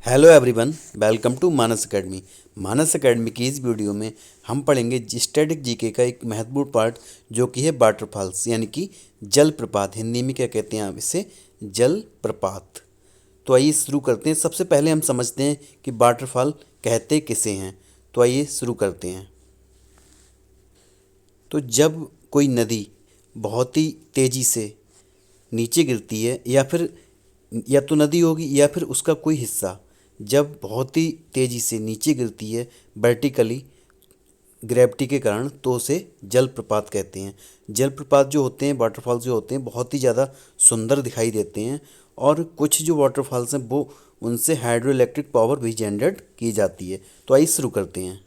Hello everyone, welcome to Manas academy. Manas academy की इस video में हम पढ़ेंगे स्टैटिक जीके का एक महत्वपूर्ण पार्ट जो कि है वाटरफॉल्स यानी कि जलप्रपात। हिंदी में क्या कहते हैं आप इसे? जलप्रपात। तो आइए शुरू करते हैं। सबसे पहले हम समझते हैं कि वाटरफॉल कहते किसे हैं। तो आइए शुरू करते हैं। तो जब कोई नदी बहुत ही तेज़ी से नीचे गिरती है या तो नदी होगी या फिर उसका कोई हिस्सा जब बहुत ही तेज़ी से नीचे गिरती है वर्टिकली ग्रेविटी के कारण, तो उसे जलप्रपात कहते हैं। जलप्रपात जो होते हैं, वाटरफॉल्स जो होते हैं, बहुत ही ज़्यादा सुंदर दिखाई देते हैं। और कुछ जो वाटरफॉल्स हैं वो उनसे हाइड्रो इलेक्ट्रिक पावर भी जनरेट की जाती है। तो आइए शुरू करते हैं।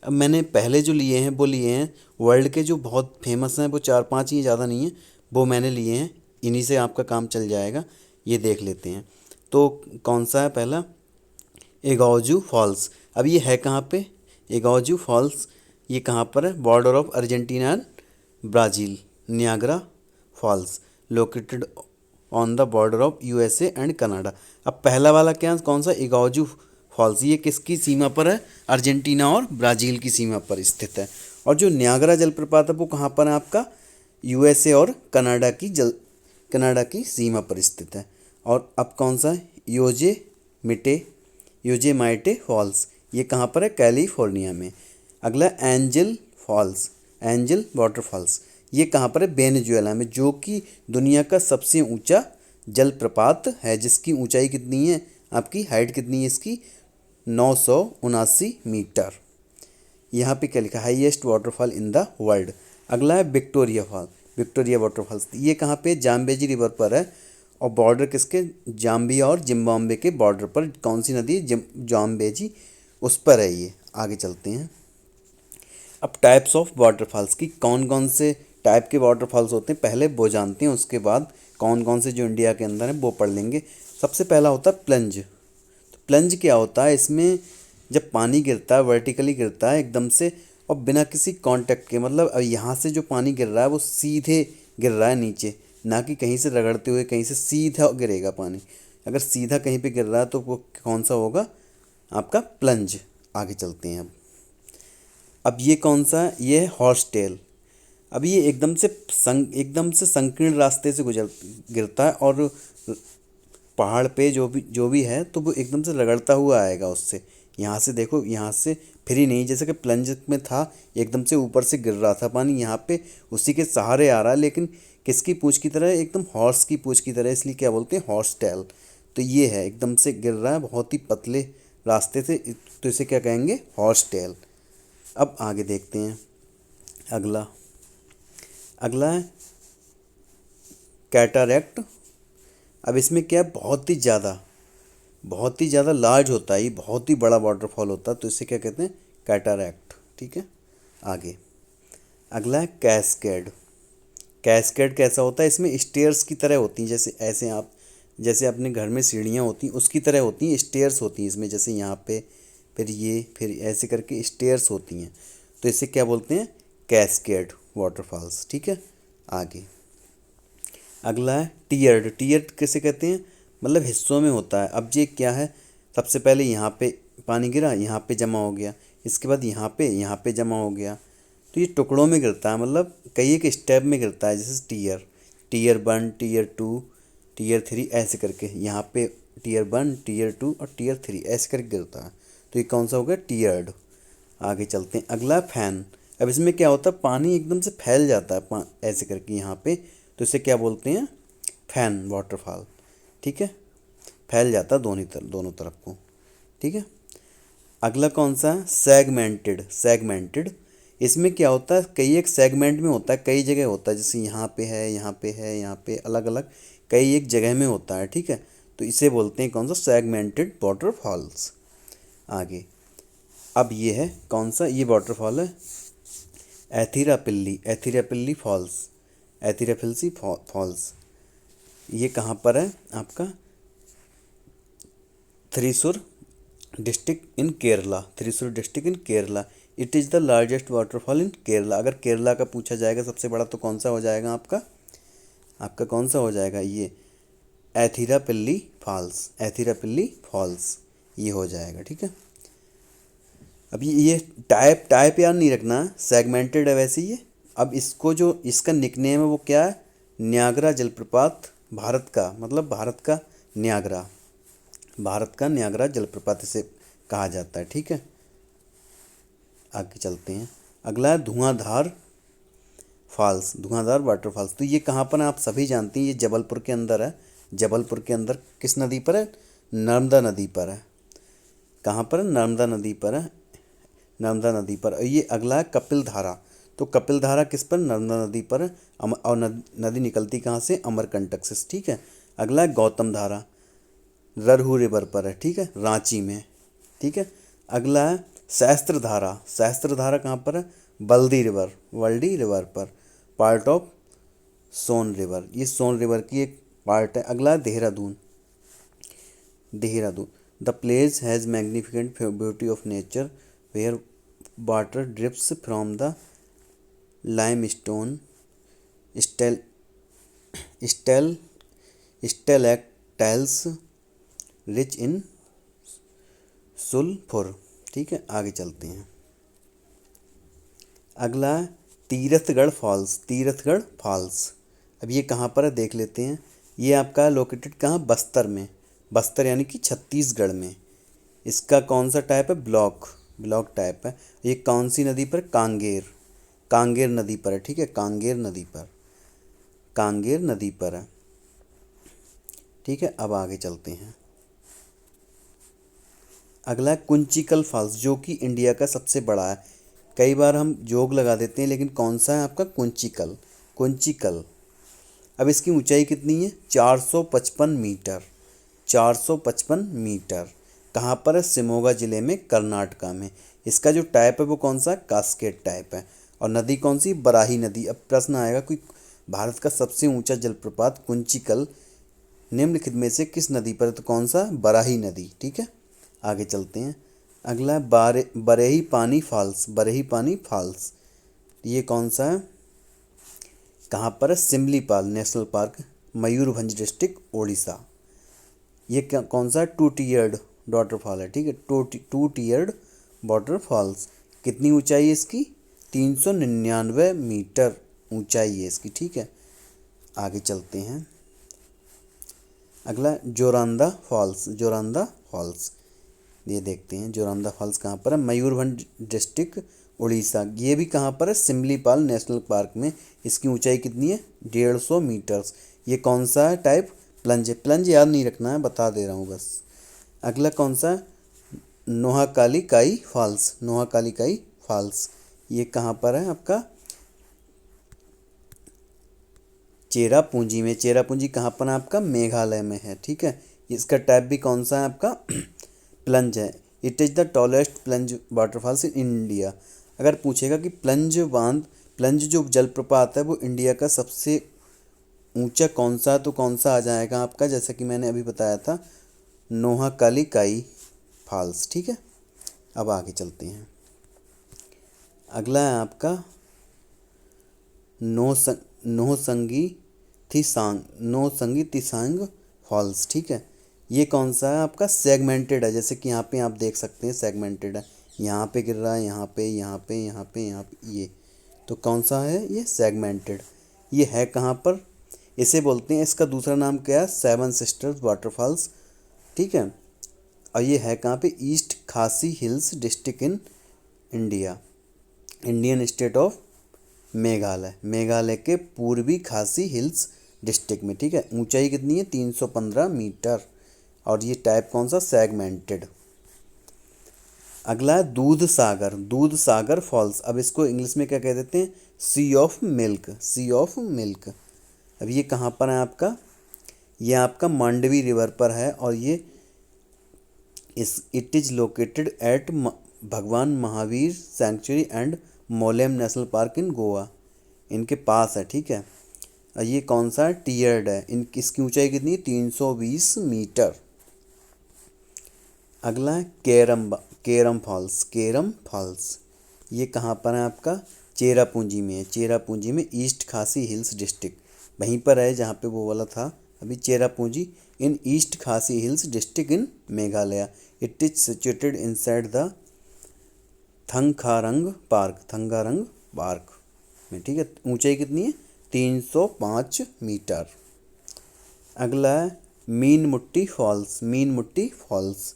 अब मैंने पहले जो लिए हैं वो लिए हैं वर्ल्ड के जो बहुत फेमस हैं, वो चार पांच ही, ज़्यादा नहीं है, वो मैंने लिए हैं। इन्हीं से आपका काम चल जाएगा। ये देख लेते हैं। तो कौन सा है पहला? एगौजू फॉल्स। अब ये है कहाँ पे? एगौजू फॉल्स ये कहाँ पर है? Border of Argentina and Brazil. Niagara Falls located on the border of USA and Canada. अब पहला वाला क्या, कौन सा? एगौजू फॉल्स, ये किसकी सीमा पर है? अर्जेंटीना और ब्राज़ील की सीमा पर स्थित है। और जो नियाग्रा जलप्रपात है वो कहाँ पर है आपका? यूएसए और कनाडा की सीमा पर स्थित है। और अब कौन सा है? मिटे योजेमाइटे फॉल्स, ये कहाँ पर है? कैलिफोर्निया में। अगला एंजल फॉल्स, एंजल वाटरफॉल्स, ये कहाँ पर है? वेनेजुएला में, जो कि दुनिया का सबसे ऊंचा जलप्रपात है, जिसकी ऊंचाई कितनी है आपकी? हाइट कितनी है इसकी? 979 मीटर। यहाँ पे क्या लिखा? Highest waterfall in the world. अगला है विक्टोरिया फॉल, विक्टोरिया वाटरफॉल्स, ये कहाँ पे? जाम्बेजी रिवर पर है। और बॉर्डर किसके? जाम्बिया और जिम्बाब्वे के बॉर्डर पर। कौन सी नदी? जाम्बेजी, उस पर है ये। आगे चलते हैं। अब टाइप्स ऑफ वाटरफॉल्स की, कौन कौन से टाइप के वाटरफॉल्स होते हैं पहले वो जानते हैं, उसके बाद कौन कौन से जो इंडिया के अंदर है वो पढ़ लेंगे। सबसे पहला होता है प्लंज। तो प्लंज क्या होता है? इसमें जब पानी गिरता है, वर्टिकली गिरता है एकदम से, और बिना किसी कांटेक्ट के, मतलब अब यहाँ से जो पानी गिर रहा है वो सीधे गिर रहा है नीचे, ना कि कहीं से रगड़ते हुए कहीं से सीधा गिरेगा पानी। अगर सीधा कहीं पे गिर रहा है तो वो कौन सा होगा? आपका प्लंज। आगे चलते हैं। अब ये कौन सा है? ये है हॉर्स टेल। अब ये एकदम से संकीर्ण रास्ते से गुजर गिरता है, और पहाड़ पे जो भी है तो वो एकदम से रगड़ता हुआ आएगा उससे। यहाँ से देखो, यहाँ से फ्री नहीं, जैसे कि प्लंज में था एकदम से ऊपर से गिर रहा था पानी, यहाँ पे उसी के सहारे आ रहा है, लेकिन किसकी पूंछ की तरह? एकदम हॉर्स की पूंछ की तरह, इसलिए क्या बोलते हैं? Horse tail. तो ये है, एकदम से गिर रहा है बहुत ही पतले रास्ते से, तो इसे क्या कहेंगे? Horse tail. अब आगे देखते हैं। अगला अगला है कैटारैक्ट। अब इसमें क्या है? बहुत ही ज़्यादा लार्ज होता है, ये बहुत ही बड़ा वाटरफॉल होता है, तो इसे क्या कहते हैं? कैटारैक्ट। ठीक है। आगे अगला है कैस्केड। कैस्केड कैसा होता है? इसमें स्टेयर्स की तरह होती हैं, जैसे ऐसे आप, जैसे अपने घर में सीढ़ियाँ होती हैं उसकी तरह होती हैं, स्टेयर्स होती हैं इसमें, जैसे यहाँ पे, फिर ये, फिर ऐसे करके स्टेयर्स होती हैं, तो इसे क्या बोलते हैं? Cascade waterfalls. ठीक है। आगे अगला है टीयर्ड। टीयर्ड किसे कहते हैं? मतलब हिस्सों में होता है। अब ये क्या है? सबसे पहले यहाँ पे पानी गिरा, यहाँ पे जमा हो गया, इसके बाद यहाँ पे जमा हो गया, तो ये टुकड़ों में गिरता है, मतलब कई एक स्टेप में गिरता है, जैसे टीयर 1, टीयर 2, टीयर 3, ऐसे करके यहाँ पे टीयर 1, टीयर 2 और टीयर 3 ऐसे करके गिरता है। तो ये कौन सा हो गया? टीयर्ड। आगे चलते हैं। अगला फैन। अब इसमें क्या होता है? पानी एकदम से फैल जाता है ऐसे करके यहाँ पे, तो इसे क्या बोलते हैं? Fan waterfall. ठीक है। फैल जाता है दोनों तरफ को। ठीक है। अगला कौन सा है? सेगमेंटेड। इसमें क्या होता है? कई एक सेगमेंट में होता है, कई जगह होता है, जैसे यहाँ पे है, यहाँ पे है, यहाँ पे, अलग अलग कई एक जगह में होता है। ठीक है। तो इसे बोलते हैं कौन सा? Segmented waterfalls. आगे अब ये है कौन सा? ये वाटरफॉल है एथिरापिल्ली फॉल्स। ये कहाँ पर है आपका? Thrissur district in Kerala. It is the largest waterfall in Kerala. अगर केरला का पूछा जाएगा सबसे बड़ा, तो कौन सा हो जाएगा आपका? आपका कौन सा हो जाएगा? ये एथिरापिल्ली फॉल्स। ये हो जाएगा, ठीक है। अब ये टाइप टाइप याद नहीं रखना, सेगमेंटेड है वैसे ये। अब इसको जो इसका निकनेम है वो क्या है, न्यागरा जलप्रपात भारत का, मतलब भारत का न्यागरा, भारत का न्यागरा जलप्रपात इसे कहा जाता है, ठीक है। आगे चलते हैं। अगला है धुआंधार फॉल्स, धुआंधार वाटरफॉल्स। तो ये कहाँ पर है आप सभी जानती हैं, ये जबलपुर के अंदर है। जबलपुर के अंदर किस नदी पर है, नर्मदा नदी पर है। कहाँ पर है, नर्मदा नदी पर है, नर्मदा नदी पर। और ये अगला है कपिल धारा। तो कपिल धारा किस पर, नर्मदा नदी पर है। और नदी निकलती कहाँ से, अमरकंटक से, ठीक है। अगला है गौतम धारा, ररहू रिवर पर है, ठीक है, रांची में, ठीक है। अगला है सहस्त्र धारा, सहस्त्र धारा कहाँ पर है, बल्दी रिवर, वर्ल्डी रिवर पर, पार्ट ऑफ सोन रिवर, ये सोन रिवर की एक पार्ट है। अगला है Dehradun, Dehradun the place has magnificent beauty of nature where water drips from the limestone स्टेल स्टेल स्टेलेक्टाइल्स रिच इन सुल्फुर, ठीक है। आगे चलते हैं। अगला है तीरथगढ़ फॉल्स, तीरथगढ़ फॉल्स। अब ये कहाँ पर है देख लेते हैं। ये आपका लोकेटेड कहाँ, बस्तर में, बस्तर यानी कि छत्तीसगढ़ में। इसका कौन सा टाइप है, ब्लॉक, ब्लॉक टाइप है। ये कौन सी नदी पर, कांगेर, कांगेर नदी पर है, ठीक है, कांगेर नदी पर, कांगेर नदी पर है, ठीक है। अब आगे चलते हैं। अगला है कुंचिकल फॉल्स, जो कि इंडिया का सबसे बड़ा है। कई बार हम जोग लगा देते हैं, लेकिन कौन सा है आपका, कुंचिकल, कुंचिकल। अब इसकी ऊंचाई कितनी है, 455 मीटर, 455 मीटर। कहाँ पर है, शिमोगा जिले में, कर्नाटका में। इसका जो टाइप है वो कौन सा, कास्केड टाइप है। और नदी कौन सी, बराही नदी। अब प्रश्न आएगा कोई, भारत का सबसे ऊंचा जलप्रपात कुंचिकल निम्नलिखित में से किस नदी पर है, तो कौन सा, बराही नदी, ठीक है। आगे चलते हैं। अगला है बरेही पानी फॉल्स, बरेही पानी फॉल्स। ये कौन सा है, कहाँ पर है, Simlipal national park, Mayurbhanj district, Orissa. ये क्या कौन सा है, टू टीयर्ड वाटरफॉल है, ठीक है, टू टीयर्ड वाटरफॉल्स। कितनी ऊंचाई है इसकी, 399 मीटर ऊंचाई है इसकी, ठीक है। आगे चलते हैं। अगला जोरांदा फॉल्स, जोरांदा फॉल्स। ये देखते हैं जोरांदा फॉल्स कहाँ पर है, मयूरभंज डिस्ट्रिक्ट, उड़ीसा। ये भी कहाँ पर है, सिमलीपाल नेशनल पार्क में। इसकी ऊंचाई कितनी है, 150 मीटर्स। ये कौन सा है टाइप, प्लंज, प्लंज याद नहीं रखना है, बता दे रहा हूँ बस। अगला कौन सा है, नोहाकाली काई फॉल्स, नोहाकाली काई फॉल्स। ये कहाँ पर है आपका, चेरापूंजी में, चेरापूंजी कहाँ पर है आपका, मेघालय में है, ठीक है। इसका टाइप भी कौन सा है आपका, प्लंज है। It is the tallest plunge waterfalls in India. अगर पूछेगा कि प्लंज बांध, प्लंज जो जलप्रपात है वो इंडिया का सबसे ऊंचा कौन सा, तो कौन सा आ जाएगा आपका, जैसा कि मैंने अभी बताया था, नोहाकाली काई फॉल्स, ठीक है। अब आगे चलते हैं। अगला है आपका नोहसंगी थिसांग, नोहसंगी तिसांग फॉल्स, ठीक है। ये कौन सा है आपका, सेगमेंटेड है, जैसे कि यहाँ पे आप देख सकते हैं सेगमेंटेड है, यहाँ पे गिर रहा है, यहाँ पे, यहाँ पे, यहाँ पे, यहाँ पे, ये तो कौन सा है, ये सेगमेंटेड। ये है कहाँ पर, इसे बोलते हैं, इसका दूसरा नाम क्या है, सेवन सिस्टर्स वाटरफॉल्स, ठीक है। और ये है कहाँ पे, ईस्ट खासी hills district in India, Indian state of Meghalaya, Meghalaya के पूर्वी खासी हिल्स डिस्ट्रिक्ट में, ठीक है। ऊंचाई कितनी है, 315 मीटर। और ये टाइप कौन सा, सेगमेंटेड। अगला है दूध सागर, दूध सागर फॉल्स। अब इसको इंग्लिश में क्या कह देते हैं, sea of milk, sea of milk. अब ये कहाँ पर है आपका, ये आपका मांडवी रिवर पर है। और ये it is located at Bhagwan Mahavir sanctuary and Mollem national park in Goa, इनके पास है, ठीक है। और ये कौन सा टीयर्ड है, इसकी ऊंचाई कितनी है, 320 मीटर। अगला है केरम फॉल्स, केरम फॉल्स। ये कहाँ पर है आपका, चेरापूंजी में है, चेरापूंजी में, ईस्ट खासी हिल्स डिस्ट्रिक्ट वहीं पर है जहाँ पे वो वाला था अभी, Cherrapunji in East Khasi Hills district in Meghalaya. It is situated inside the थंगारंग पार्क में, ठीक है। ऊंचाई कितनी है? 305 मीटर। अगला है मीनमुट्टी फॉल्स।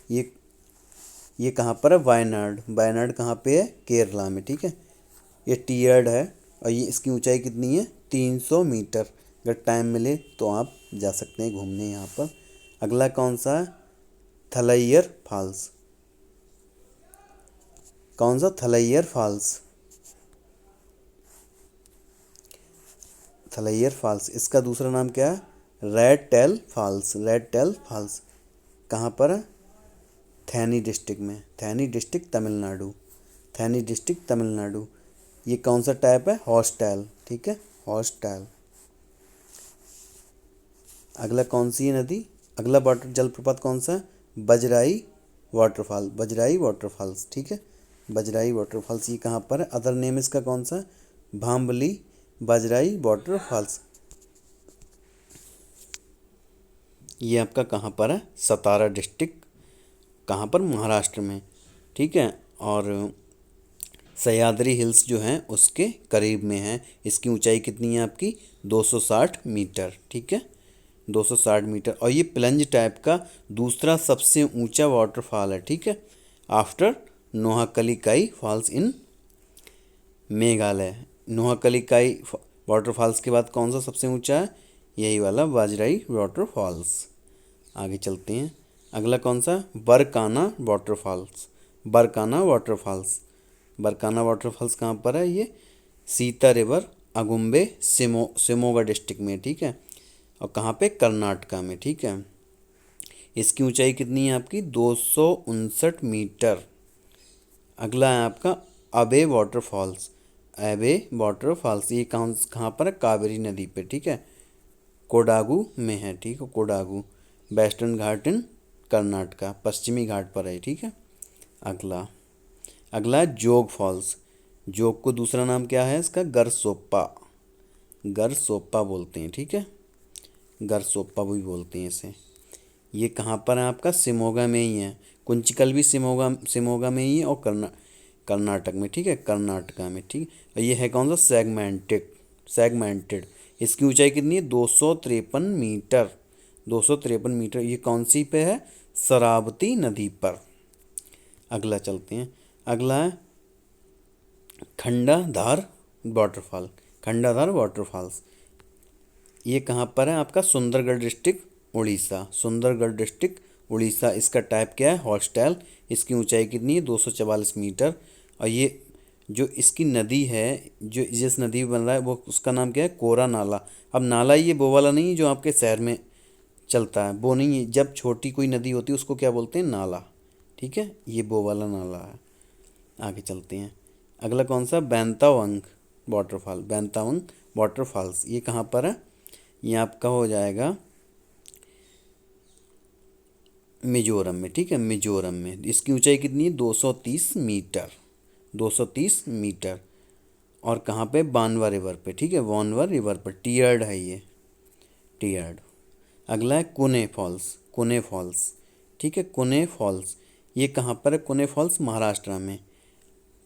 ये कहाँ पर है? वायनाड कहाँ पे है? केरला में, ठीक है। ये टियर्ड है और ये इसकी ऊंचाई कितनी है? 300 मीटर। अगर टाइम मिले तो आप जा सकते हैं घूमने यहाँ पर। अगला कौन सा है? थलैयर फॉल्स। कौन सा? थलैयर फॉल्स। इसका दूसरा नाम क्या है? Red tail falls. कहाँ पर है? थैनी डिस्ट्रिक्ट तमिलनाडु। ये कौन सा टाइप है? हॉर्सटेल, ठीक है, हॉर्सटेल। अगला कौन सी है नदी? अगला वाटर जलप्रपात कौन सा है? बजराई वाटरफॉल्स, ठीक है, बजराई वाटरफॉल्स। ये कहाँ पर है? अदर नेम इसका कौन सा है? भांबली बजराई वाटरफॉल्स। ये आपका कहाँ पर है? सतारा डिस्ट्रिक्ट। कहाँ पर? महाराष्ट्र में, ठीक है। और सह्याद्री हिल्स जो हैं उसके करीब में है। इसकी ऊंचाई कितनी है आपकी? 260 मीटर, ठीक है, 260 मीटर। और ये प्लंज टाइप का दूसरा सबसे ऊंचा वाटरफॉल है, ठीक है, after Nohkalikai falls in Meghalaya. Nohkalikai waterfalls के बाद कौन सा सबसे ऊंचा है? यही वाला बजराई वाटरफॉल्स। आगे चलते हैं। अगला कौन सा? बरकाना वाटरफॉल्स कहाँ पर है? ये सीता रिवर अगुम्बे शिमोगा डिस्ट्रिक्ट में, ठीक है। और कहाँ पे? कर्नाटका में, ठीक है। इसकी ऊंचाई कितनी है आपकी? 259 मीटर। अगला है आपका अबे वाटरफॉल्स। ये कहाँ पर है? कावेरी नदी पे, ठीक है, कोडागू में है, ठीक है, कोडागू वेस्टर्न घाट इन कर्नाटका, पश्चिमी घाट पर है, ठीक है। अगला है जोग फॉल्स। जोग को दूसरा नाम क्या है इसका? गरसोप्पा बोलते हैं, ठीक है, गरसोप्पा भी बोलते हैं इसे। ये कहाँ पर है आपका? शिमोगा में ही है। कुंचिकल भी शिमोगा में ही है और कर्नाटक में, ठीक है, कर्नाटका में, ठीक है। और ये है कौन सा? सेगमेंटेड। इसकी ऊंचाई कितनी है? 253 मीटर। ये कौन सी पे है? शरावती नदी पर। अगला चलते हैं। अगला है खंडाधार वाटरफॉल्स। ये कहाँ पर है आपका? सुंदरगढ़ डिस्ट्रिक्ट उड़ीसा। इसका टाइप क्या है? हॉर्सटेल। इसकी ऊंचाई कितनी है? 244 मीटर। और ये जो इसकी नदी है, जो जिस नदी में बन रहा है वो उसका नाम क्या है? कोरा नाला। अब नाला ये वो वाला नहीं है जो आपके शहर में चलता है, वो नहीं है। जब छोटी कोई नदी होती है उसको क्या बोलते हैं? नाला, ठीक है, ये वो वाला नाला है। आगे चलते हैं। अगला कौन सा? बेंतावंग वाटरफॉल्स। ये कहाँ पर है? ये आपका हो जाएगा मिजोरम में, ठीक है, मिजोरम में। इसकी ऊंचाई कितनी है? 230 मीटर। और कहाँ पे? बानवा रिवर पे, ठीक है, वानवर रिवर पर। टियर्ड है ये, टियर्ड। अगला है कुने फॉल्स, ठीक है, कुने फॉल्स। ये कहाँ पर है? कुने फॉल्स महाराष्ट्र में।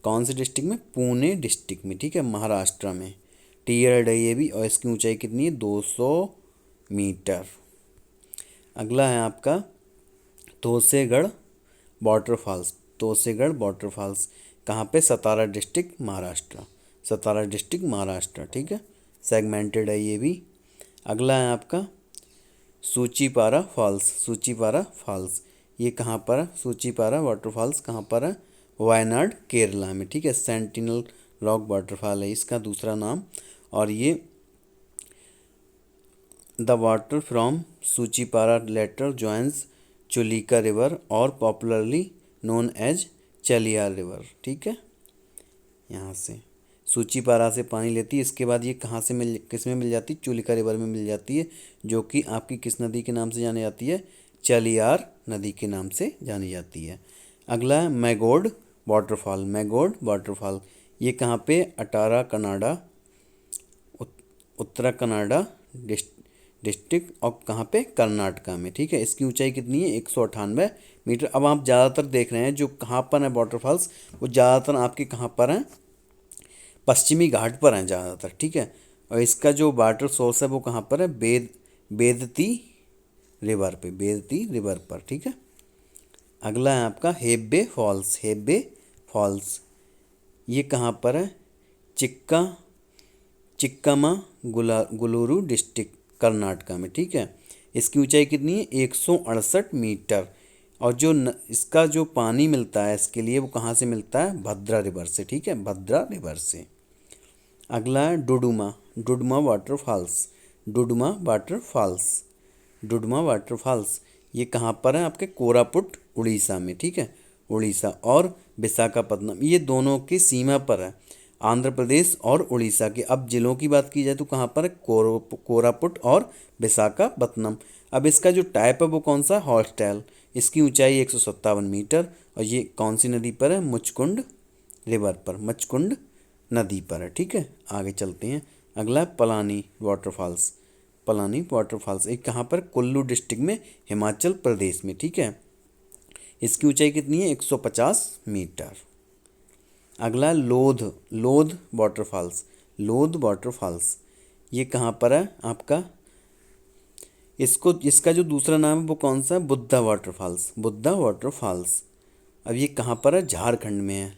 कौन से डिस्ट्रिक्ट में? पुणे डिस्ट्रिक्ट में, ठीक है, महाराष्ट्र में। टियर्ड है ये भी। और इसकी ऊंचाई कितनी है? 200 मीटर। अगला है आपका तोसेगढ़ वाटरफॉल्स। कहाँ पे? सतारा डिस्ट्रिक्ट महाराष्ट्र, ठीक है, सेगमेंटेड है ये भी। अगला है आपका सूचीपारा फॉल्स। ये कहाँ पर है? सूचीपारा वाटरफॉल्स कहाँ पर है? वायनाड केरला में, ठीक है, सेंटिनल रॉक वाटरफॉल है इसका दूसरा नाम। और ये the water from Soochipara later joins Chulika river और popularly known as Chaliyar river, ठीक है। यहाँ से सूचीपारा से पानी लेती है। इसके बाद ये कहाँ से किस में मिल जाती है? चुलिका रिवर में मिल जाती है, जो कि आपकी किस नदी के नाम से जानी जाती है? चलियार नदी के नाम से जानी जाती है। अगला है मैगोड वाटरफॉल। ये कहाँ पे? अटारा कनाडा, उत्तरा कनाडा डिस्ट्रिक्ट, और कहाँ पे, कर्नाटका में, ठीक है। इसकी ऊंचाई कितनी है, 198 मीटर। अब आप ज़्यादातर देख रहे हैं जो कहाँ पर है वाटरफॉल्स, वो ज़्यादातर आपके कहाँ पर हैं, पश्चिमी घाट पर हैं ज़्यादातर, ठीक है। और इसका जो वाटर सोर्स है वो कहाँ पर है, बेदती रिवर पे, बेदती रिवर पर, ठीक है। अगला है आपका हेब्बे फॉल्स। हेब्बे फॉल्स ये कहाँ पर है, चिक्का चिक्कामगलुरु डिस्ट्रिक्ट, कर्नाटका में, ठीक है। इसकी ऊंचाई कितनी है, 168 मीटर। और जो इसका जो पानी मिलता है इसके लिए वो कहाँ से मिलता है, भद्रा रिवर से, ठीक है, भद्रा रिवर से। अगला है Duduma, Duduma waterfalls. Duduma waterfalls, Duduma waterfalls ये कहाँ पर है, आपके कोरापुट उड़ीसा में, ठीक है। उड़ीसा और विशाखापत्तनम ये दोनों की सीमा पर है, आंध्र प्रदेश और उड़ीसा की। अब जिलों की बात की जाए तो कहाँ पर है, कोरापुट और विशाखापत्तनम। अब इसका जो टाइप है वो कौन सा, हॉर्सटेल। इसकी ऊंचाई 157 मीटर। और ये कौन सी नदी पर है, मुचकुंड रिवर पर, मचकुंड नदी पर है, ठीक है। आगे चलते हैं। अगला है पलानी वाटरफॉल्स। पलानी वाटरफॉल्स एक कहाँ पर, कुल्लू डिस्ट्रिक्ट में, हिमाचल प्रदेश में, ठीक है। इसकी ऊंचाई कितनी है, 150 मीटर। अगला लोध, लोध वाटरफॉल्स। लोध वाटरफॉल्स ये कहाँ पर है आपका, इसको इसका जो दूसरा नाम है वो कौन सा है, बुद्धा वाटरफॉल्स। बुद्धा वाटरफॉल्स अब ये कहाँ पर है, झारखंड में है,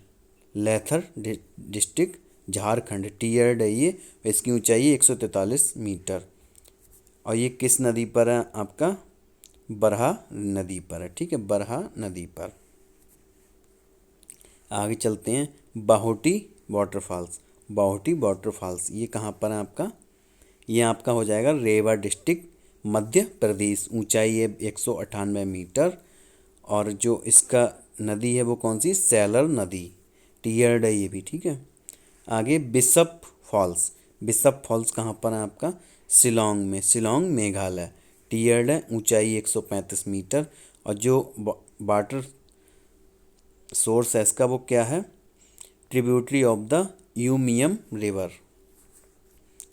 लैथर डिस्ट्रिक्ट, झारखंड, टीयर्ड है ये। इसकी ऊंचाई है 143 मीटर। और ये किस नदी पर है आपका, बरहा नदी पर है, ठीक है, बरहा नदी पर। आगे चलते हैं, बाहोटी वाटरफॉल्स। बाहोटी वाटरफॉल्स ये कहाँ पर है आपका, ये आपका हो जाएगा रेवा डिस्ट्रिक्ट, मध्य प्रदेश। ऊंचाई है 198 मीटर। और जो इसका नदी है वो कौन सी, सैलर नदी, टीयर्ड है ये भी, ठीक है। आगे बिशप फॉल्स। बिशप फॉल्स कहाँ पर है आपका, शिलोंग में, शिलोंग मेघालय, टीयर्ड है, ऊंचाई 135 मीटर। और जो वाटर सोर्स है इसका वो क्या है, ट्रिब्यूटरी ऑफ द यूमियम रिवर,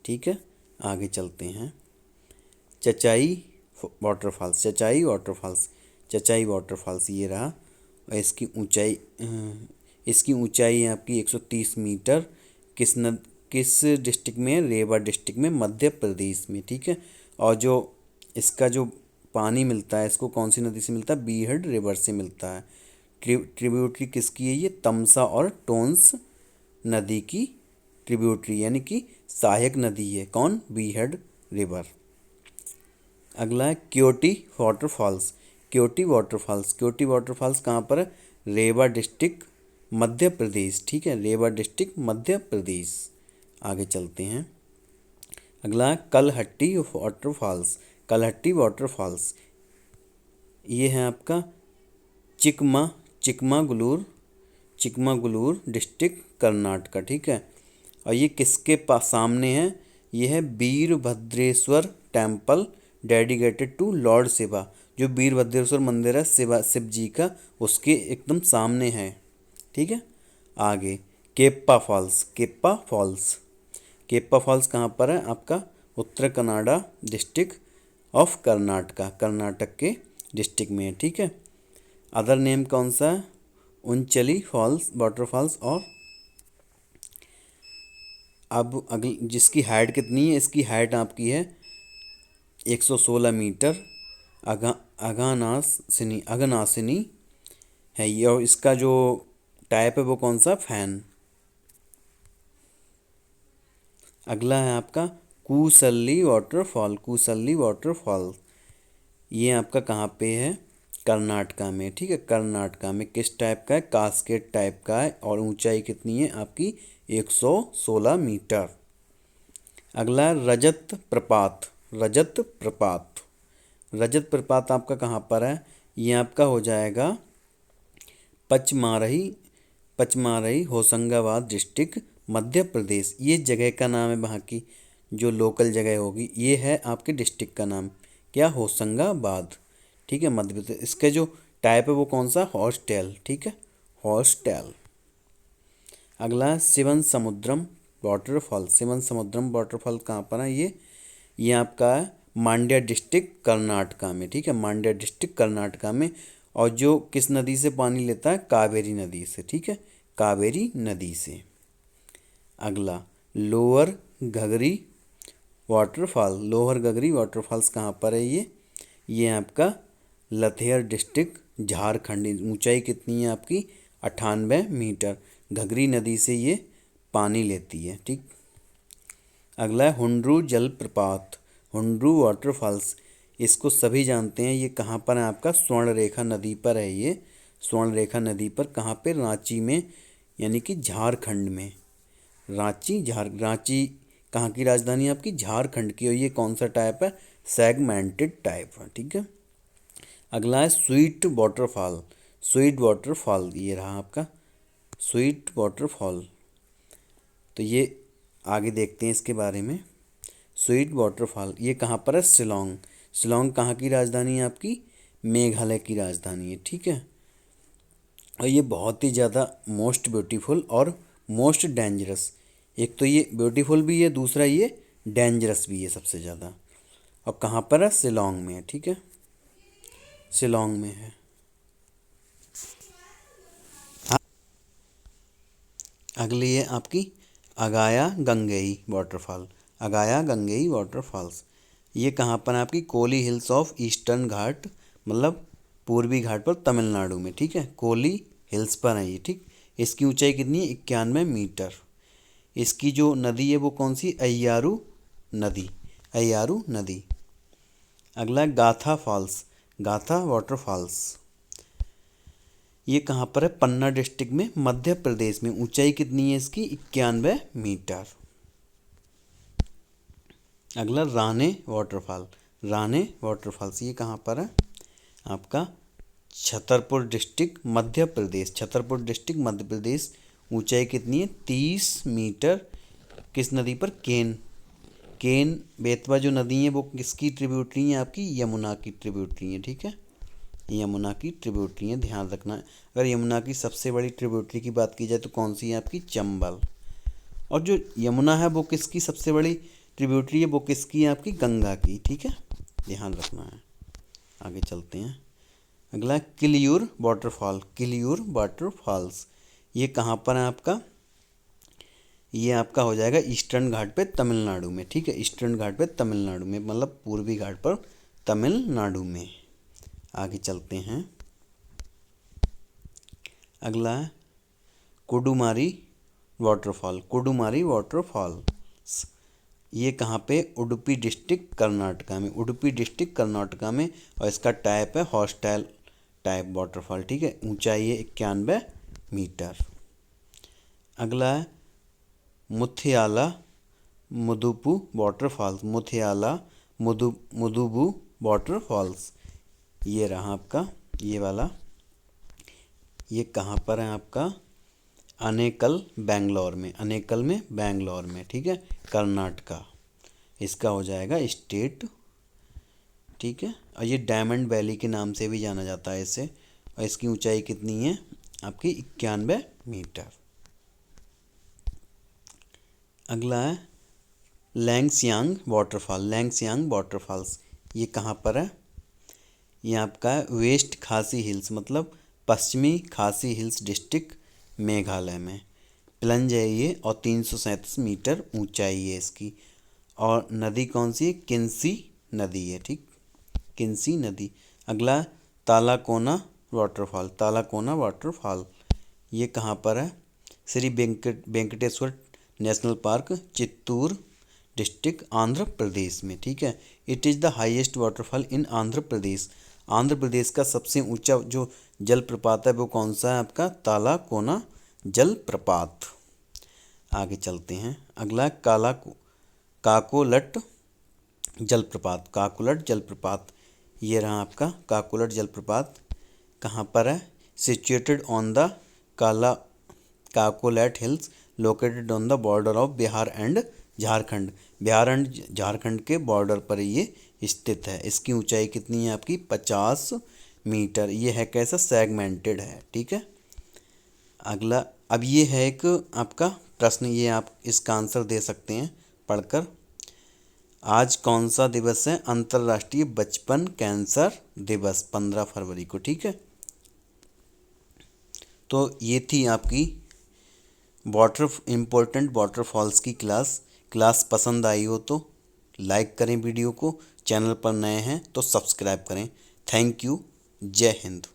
ठीक है। आगे चलते हैं, Chachai waterfalls. Chachai waterfalls, Chachai waterfalls ये रहा। और इसकी ऊंचाई है आपकी 130 मीटर। किस डिस्ट्रिक्ट में, रेवा डिस्ट्रिक्ट में, मध्य प्रदेश में, ठीक है। और जो इसका जो पानी मिलता है इसको कौन सी नदी से मिलता है, बीहड रिवर से मिलता है। ट्रिब्यूटरी किसकी है ये, तमसा और टोंस नदी की ट्रिब्यूटरी, यानी कि सहायक नदी है, कौन, बीहड रिवर। अगला है क्योटी वाटरफॉल्स। क्योटी वाटरफॉल्स, क्योटी वाटरफॉल्स कहाँ पर है, रेवा डिस्ट्रिक्ट, मध्य प्रदेश, ठीक है, रेवा डिस्ट्रिक्ट, मध्य प्रदेश। आगे चलते हैं। अगला है कलहट्टी वाटरफॉल्स। कलहट्टी वाटरफॉल्स ये है आपका चिकमागलूर, चिकमागलूर डिस्ट्रिक्ट, कर्नाटका, ठीक है। और ये किसके पास सामने है, ये है Veerabhadreshwara temple dedicated to lord Shiva. जो वीरभद्रेश्वर मंदिर है शिव जी का, उसके एकदम सामने है, ठीक है। आगे केप्पा फॉल्स। केप्पा फॉल्स, केप्पा फॉल्स कहाँ पर है आपका, उत्तर कन्नाडा डिस्ट्रिक्ट ऑफ कर्नाटका, कर्नाटक के डिस्ट्रिक्ट में है, ठीक है। अदर नेम कौन सा है, उनचली फॉल्स वाटरफॉल्स। और अब अगली जिसकी हाइट कितनी है, इसकी हाइट आपकी है 116 मीटर। अघनासिनी है ये। और इसका जो टाइप है वो कौन सा, फैन। अगला है आपका कुसल्ली वाटरफॉल। कुसल्ली वाटरफॉल ये आपका कहाँ पे है, कर्नाटका में, ठीक है, कर्नाटका में। किस टाइप का है, कास्केट टाइप का है। और ऊंचाई कितनी है आपकी, 116 मीटर। अगला है रजत प्रपात। रजत प्रपात, रजत प्रपात आपका कहाँ पर है, ये आपका हो जाएगा पचमारही, पचमारही होशंगाबाद डिस्ट्रिक्ट, मध्य प्रदेश। ये जगह का नाम है, वहाँ की जो लोकल जगह होगी ये है आपके डिस्ट्रिक्ट का नाम, क्या, होशंगाबाद, ठीक है, मध्य प्रदेश। इसका जो टाइप है वो कौन सा, हॉर्सटेल, ठीक है, हॉर्सटेल। अगला है शिवन समुद्रम वाटरफॉल। शिवन समुद्रम वाटरफॉल कहाँ पर है ये आपका है मांड्या डिस्ट्रिक्ट कर्नाटका में, ठीक है, मांड्या डिस्ट्रिक्ट कर्नाटका में। और जो किस नदी से पानी लेता है, कावेरी नदी से, ठीक है, कावेरी नदी से। अगला लोअर घगरी वाटरफॉल, लोअर घगरी वाटरफॉल्स कहाँ पर है ये आपका लतेहर डिस्ट्रिक्ट झारखंड। ऊंचाई कितनी है आपकी, 98 मीटर। घगरी नदी से ये पानी लेती है, ठीक। अगला है हुंड्रू जलप्रपात, हुंड्रू वाटरफॉल्स। इसको सभी जानते हैं, ये कहाँ पर है आपका, स्वर्णरेखा नदी पर है ये। स्वर्णरेखा नदी पर कहाँ पे, रांची में, यानी कि झारखंड में। रांची कहाँ की राजधानी है आपकी, झारखंड की। और ये कौन सा टाइप है, सेगमेंटेड टाइप है, ठीक है। अगला है स्वीट वाटरफॉल, स्वीट वाटरफॉल ये रहा आपका स्वीट वाटरफॉल। तो ये आगे देखते हैं इसके बारे में। स्वीट वाटरफॉल ये कहाँ पर है, शिलोंग। शिलोंग कहाँ की राजधानी है आपकी, मेघालय की राजधानी है, ठीक है। और ये बहुत ही ज़्यादा मोस्ट ब्यूटीफुल और मोस्ट डेंजरस, एक तो ये ब्यूटीफुल भी है, दूसरा ये डेंजरस भी है सबसे ज़्यादा। और कहाँ पर है, शिलोंग में है, ठीक है, शिलोंग में है। अगली है आपकी अगाया गंगेई वाटरफॉल, अगाया गंगेई वाटरफॉल्स। ये कहाँ पर है आपकी, कोली हिल्स ऑफ ईस्टर्न घाट, मतलब पूर्वी घाट पर तमिलनाडु में, ठीक है, कोली हिल्स पर है ये, ठीक। इसकी ऊंचाई कितनी है, 91 मीटर। इसकी जो नदी है वो कौन सी, अय्यारू नदी, अय्यारू नदी। अगला है गाथा फॉल्स, गाथा वाटरफॉल्स। ये कहाँ पर है, पन्ना डिस्ट्रिक्ट में, मध्य प्रदेश में। ऊंचाई कितनी है इसकी, 91 मीटर। अगला राने वाटरफॉल, राने वाटरफॉल्स। ये कहाँ पर है आपका, छतरपुर डिस्ट्रिक्ट मध्य प्रदेश, छतरपुर डिस्ट्रिक्ट मध्य प्रदेश। ऊंचाई कितनी है, 30 मीटर। किस नदी पर, केन, केन बेतवा जो नदी है वो किसकी ट्रिब्यूटरी है आपकी, यमुना की ट्रिब्यूटरी है, ठीक है, यमुना की ट्रिब्यूटरी है, ध्यान रखना। अगर यमुना की सबसे बड़ी ट्रिब्यूटरी की बात की जाए तो कौन सी है आपकी, चंबल। और जो यमुना है वो किसकी सबसे बड़ी ट्रिब्यूटरी है, वो किसकी है आपकी, गंगा की, ठीक है, ध्यान रखना है। आगे चलते हैं। अगला किलियूर वाटरफॉल, किलियूर वाटरफॉल्स। ये कहाँ पर है आपका, ये आपका हो जाएगा ईस्टर्न घाट पे तमिलनाडु में, ठीक है, ईस्टर्न घाट पे तमिलनाडु में, मतलब पूर्वी घाट पर तमिलनाडु में। आगे चलते हैं। अगला है कुडुमारी वाटरफॉल, कुडुमारी वाटरफॉल्स। ये कहाँ पे, उडुपी डिस्ट्रिक्ट कर्नाटका में, उडुपी डिस्ट्रिक्ट कर्नाटका में। और इसका टाइप है हॉस्टाइल टाइप वाटरफॉल, ठीक है। ऊंचाई है 91 मीटर। अगला है मुथियाला मुदुपु वाटरफॉल्स, मुथियाला मुदुबु वाटरफॉल्स। ये रहा आपका ये वाला। ये कहाँ पर है आपका, अनेकल बेंगलोर में, अनेकल में बेंगलोर में, ठीक है, कर्नाटका। इसका हो जाएगा स्टेट, ठीक है। और ये डायमंड वैली के नाम से भी जाना जाता है इसे। और इसकी ऊंचाई कितनी है आपकी, 91 मीटर। अगला है लैंगसियांग वाटरफॉल, लैंगसियांग वाटरफॉल्स। ये कहाँ पर है, ये आपका वेस्ट खासी हिल्स, मतलब पश्चिमी खासी हिल्स डिस्ट्रिक्ट मेघालय में। प्लंज है ये और 337 मीटर ऊंचाई है इसकी। और नदी कौन सी है, किन्सी नदी है, ठीक, किन्सी नदी। अगला तालाकोना वाटरफॉल, तालाकोना वाटरफॉल। ये कहाँ पर है, Shri Venkateswara national park, Chittoor district Andhra Pradesh में, ठीक है। It is the highest waterfall in Andhra Pradesh. Andhra Pradesh का सबसे ऊंचा जो जलप्रपात है वो कौन सा है आपका, तालाकोना जलप्रपात। आगे चलते हैं। अगला काकोलट जलप्रपात, काकोलट जलप्रपात। ये रहा आपका काकोलट जलप्रपात। कहाँ पर है, सिचुएटेड ऑन द काला Kakolat hills, located on the border of Bihar and Jharkhand. Bihar and Jharkhand के बॉर्डर पर ये स्थित है। इसकी ऊंचाई कितनी है आपकी, 50 मीटर। ये है कैसा, सेगमेंटेड है, ठीक है। अगला अब ये है एक आपका प्रश्न, ये आप इसका आंसर दे सकते हैं पढ़कर। आज कौन सा दिवस है? अंतर्राष्ट्रीय बचपन कैंसर दिवस 15 फरवरी को, ठीक है। तो ये थी आपकी इम्पोर्टेंट वाटरफॉल्स की क्लास पसंद आई हो तो लाइक करें वीडियो को, चैनल पर नए हैं तो सब्सक्राइब करें। Thank you. जय हिंद।